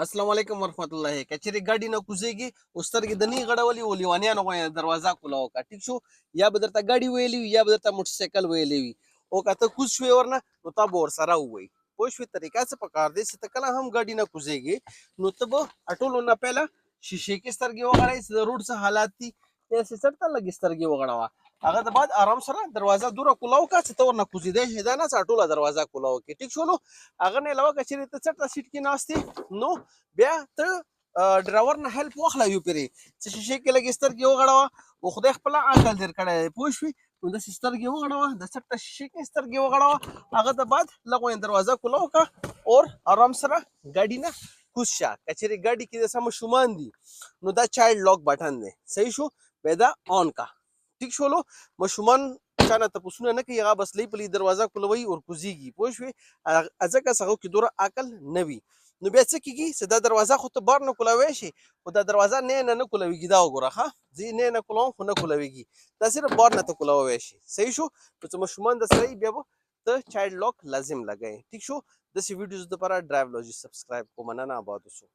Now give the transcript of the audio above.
السلام علیکم ورحمت الله. کچری ګاډي نه کوزيږي او سترګې د نه غړولي او لیوانیانو غوښنه دروازه کولاو کا ټیک شو. یا به درته ګاډي ویلی یا به درته موټر سایکل ویلی وي او کته کوز شوې ورنه نو تا به ورسره ووي. پوه شوې طریقه څه پکار دی چې ته کله هم ګاډي نه کوزيږي نو ته به اټولو نه پهله شیشې کې سترګې وغړی چې د روډ څه حالات دي یا سړ ته لګي سترګې وغړوه. هغه د بعد آرام سره دروازه دوره کولاو کا چې ته ورنه کوزیدای شې دا نه چې ټوله دروازه کولاو کې ټیک شولو. هغه نه علاوه که چېرې ته چېرته سیټ کې ناست یې نو بیا ته ډرایور نه هیلپ واخله یو پرې چې شیشې کې لږې سترګې وغړوه او خدای خپله عقل در کړی دی پوه شوې. نو داسې سترګې وغړوه د څټ ته شیشې کې سترګې وغړوه هغه د بعد لږ دروازه کولاو کا اور آرام سره ګاډي نه کوز شه. که چېرې ګاډي کې داسې ماشومان دي نو دا چایلډ لاک بټن دی صحیح شو بیا دا آن کا ټیک شولو. ماشومان چا نه تپوسونه نه کوي هغه بس لۍ پلۍ دروازه کولوي اور کوزیږي پوه شوې ځکه هغو کې دوره عقل نه وي. نو بیا څه کېږي چې دا دروازه خو ته بار نه کولاوی شي خو دا دروازه نه کولاویږي دا وګوره ښه زه نه کولاوم خو نه کولاویږي دا صرف بار نه ته کولاوی شي صحیح شو. نو چې ماشومان درسره وي بیا به ته چایلډ لاک لازم لګوې ټیک شو. داسې ویډیوز دپاره ډرایو لاجي سبسکرایب کو مننه آباد اوسو.